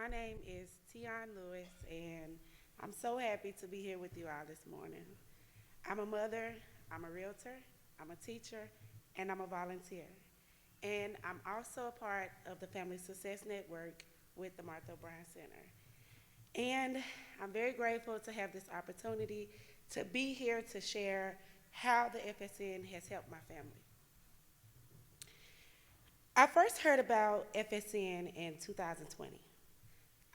My name is Teon Lewis, and I'm so happy to be here with you all this morning. I'm a mother, I'm a realtor, I'm a teacher, and I'm a volunteer. And I'm also a part of the Family Success Network with the Martha O'Brien Center. And I'm very grateful to have this opportunity to be here to share how the FSN has helped my family. I first heard about FSN in 2020.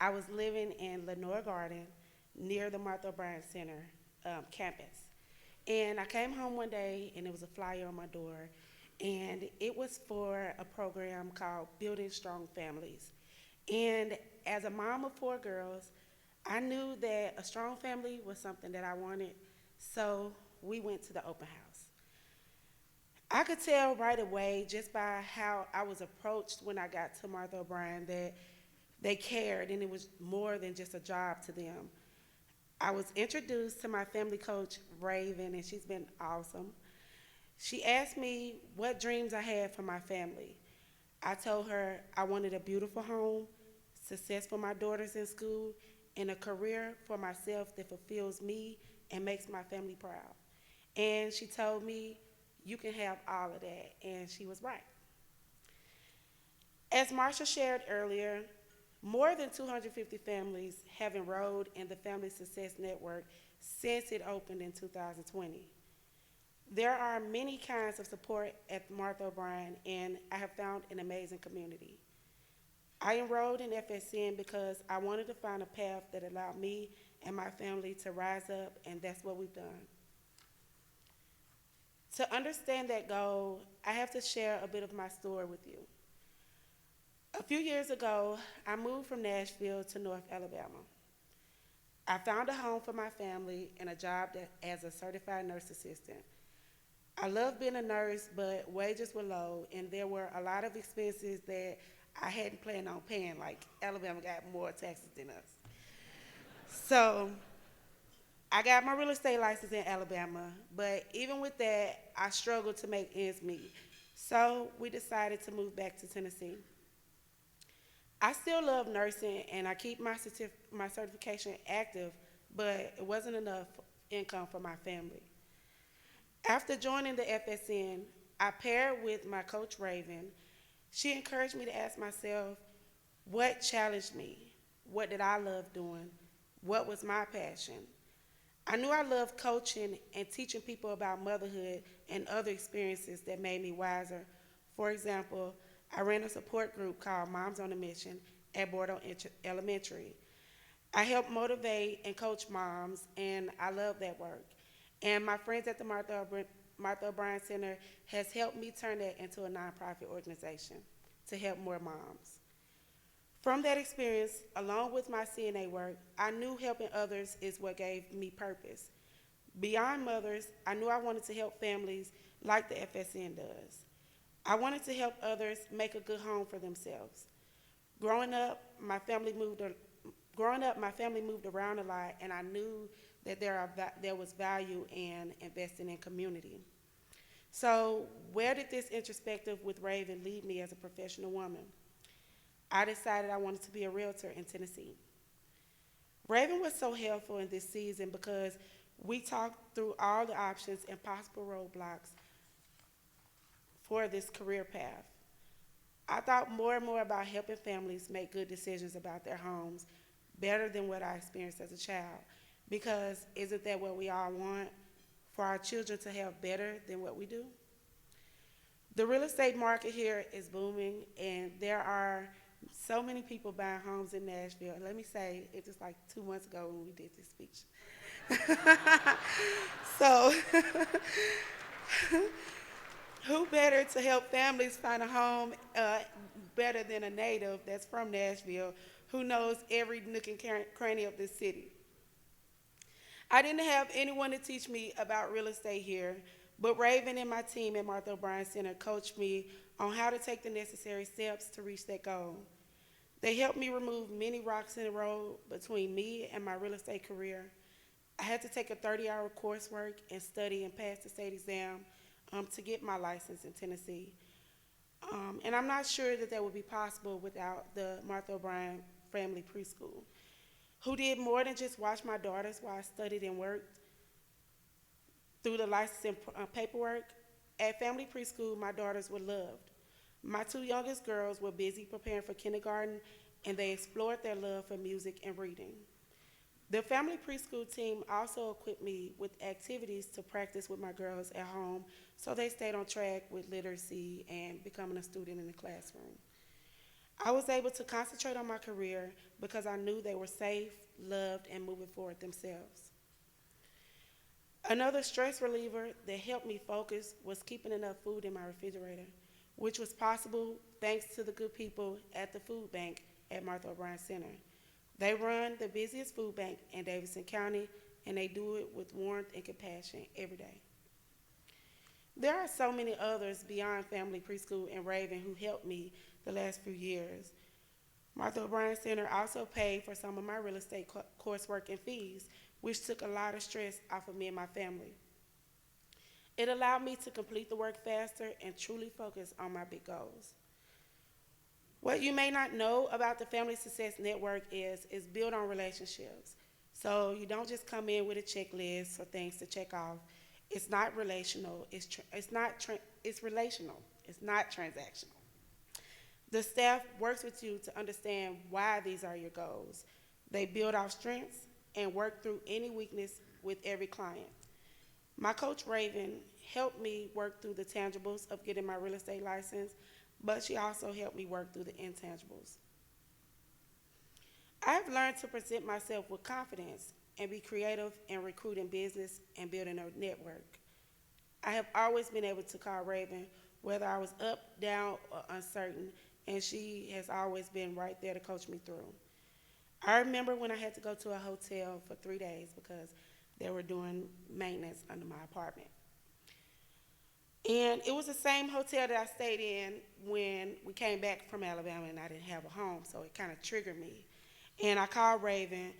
I was living in Lenore Garden near the Martha O'Brien Center campus. And I came home one day and there was a flyer on my door, and it was for a program called Building Strong Families. And as a mom of four girls, I knew that a strong family was something that I wanted, so we went to the open house. I could tell right away just by how I was approached when I got to Martha O'Brien that they cared and it was more than just a job to them. I was introduced to my family coach, Raven, and she's been awesome. She asked me what dreams I had for my family. I told her I wanted a beautiful home, success for my daughters in school, and a career for myself that fulfills me and makes my family proud. And she told me, you can have all of that, and she was right. As Marsha shared earlier, more than 250 families have enrolled in the Family Success Network since it opened in 2020. There are many kinds of support at Martha O'Brien, and I have found an amazing community. I enrolled in FSN because I wanted to find a path that allowed me and my family to rise up, and that's what we've done. To understand that goal, I have to share a bit of my story with you. A few years ago, I moved from Nashville to North Alabama. I found a home for my family and a job as a certified nurse assistant. I loved being a nurse, but wages were low, and there were a lot of expenses that I hadn't planned on paying, like Alabama got more taxes than us. So I got my real estate license in Alabama, but even with that, I struggled to make ends meet. So we decided to move back to Tennessee. I still love nursing and I keep my certification active, but it wasn't enough income for my family. After joining the FSN, I paired with my coach Raven. She encouraged me to ask myself, what challenged me? What did I love doing? What was my passion? I knew I loved coaching and teaching people about motherhood and other experiences that made me wiser. For example, I ran a support group called Moms on a Mission at Bordeaux Elementary. I help motivate and coach moms, and I love that work. And my friends at the Martha O'Brien Center has helped me turn that into a nonprofit organization to help more moms. From that experience, along with my CNA work, I knew helping others is what gave me purpose. Beyond mothers, I knew I wanted to help families like the FSN does. I wanted to help others make a good home for themselves. Growing up, my family moved around a lot, and I knew that there was value in investing in community. So where did this introspective with Raven lead me as a professional woman? I decided I wanted to be a realtor in Tennessee. Raven was so helpful in this season because we talked through all the options and possible roadblocks for this career path. I thought more and more about helping families make good decisions about their homes, better than what I experienced as a child. Because isn't that what we all want? For our children to have better than what we do? The real estate market here is booming, and there are so many people buying homes in Nashville. And let me say, it was like 2 months ago when we did this speech. So, who better to help families find a home better than a native that's from Nashville who knows every nook and cranny of this city? I didn't have anyone to teach me about real estate here, but Raven and my team at Martha O'Brien Center coached me on how to take the necessary steps to reach that goal. They helped me remove many rocks in the road between me and my real estate career. I had to take a 30-hour coursework and study and pass the state exam to get my license in Tennessee. And I'm not sure that would be possible without the Martha O'Brien family preschool, who did more than just watch my daughters while I studied and worked through the licensing paperwork. At family preschool, my daughters were loved. My two youngest girls were busy preparing for kindergarten, and they explored their love for music and reading. The family preschool team also equipped me with activities to practice with my girls at home so they stayed on track with literacy and becoming a student in the classroom. I was able to concentrate on my career because I knew they were safe, loved, and moving forward themselves. Another stress reliever that helped me focus was keeping enough food in my refrigerator, which was possible thanks to the good people at the food bank at Martha O'Brien Center. They run the busiest food bank in Davidson County, and they do it with warmth and compassion every day. There are so many others beyond family preschool and Raven who helped me the last few years. Martha O'Brien Center also paid for some of my real estate coursework and fees, which took a lot of stress off of me and my family. It allowed me to complete the work faster and truly focus on my big goals. What you may not know about the Family Success Network is built on relationships. So you don't just come in with a checklist or things to check off. It's not relational. It's relational. It's not transactional. The staff works with you to understand why these are your goals. They build off strengths and work through any weakness with every client. My coach Raven helped me work through the tangibles of getting my real estate license, but she also helped me work through the intangibles. I've learned to present myself with confidence and be creative in recruiting business and building a network. I have always been able to call Raven whether I was up, down, or uncertain, and she has always been right there to coach me through. I remember when I had to go to a hotel for 3 days because they were doing maintenance under my apartment. And it was the same hotel that I stayed in when we came back from Alabama and I didn't have a home, so it kind of triggered me. And I called Raven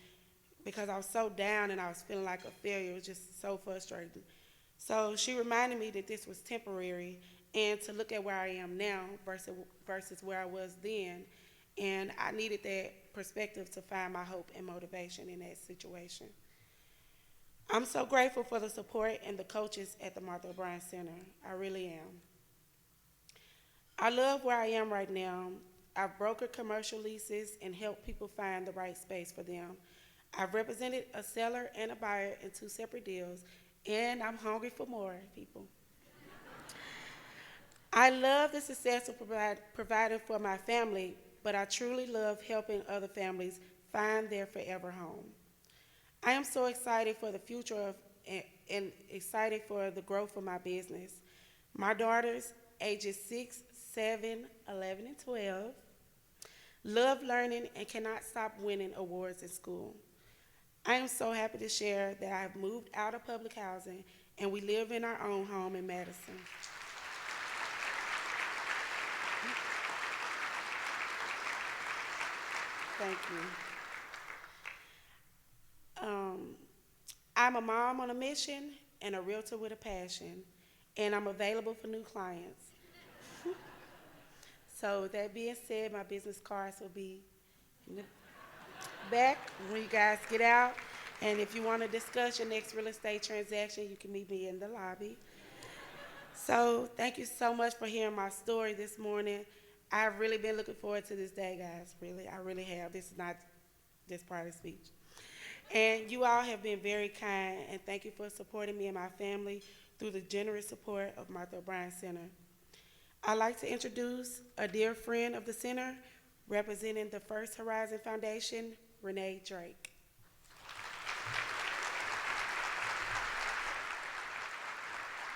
because I was so down and I was feeling like a failure. It was just so frustrating. So she reminded me that this was temporary and to look at where I am now versus where I was then. And I needed that perspective to find my hope and motivation in that situation. I'm so grateful for the support and the coaches at the Martha O'Brien Center. I really am. I love where I am right now. I've brokered commercial leases and helped people find the right space for them. I've represented a seller and a buyer in 2 separate deals, and I'm hungry for more, people. I love the success of providing for my family, but I truly love helping other families find their forever home. I am so excited for the future and excited for the growth of my business. My daughters, ages 6, 7, 11, and 12, love learning and cannot stop winning awards in school. I am so happy to share that I have moved out of public housing and we live in our own home in Madison. Thank you. I'm a mom on a mission and a realtor with a passion, and I'm available for new clients. So with that being said, my business cards will be in the back when you guys get out. And if you want to discuss your next real estate transaction, you can meet me in the lobby. So thank you so much for hearing my story this morning. I've really been looking forward to this day, guys. Really, I really have. This is not just part of the speech. And you all have been very kind, and thank you for supporting me and my family through the generous support of Martha O'Brien Center. I'd like to introduce a dear friend of the center, representing the First Horizon Foundation, Renee Drake.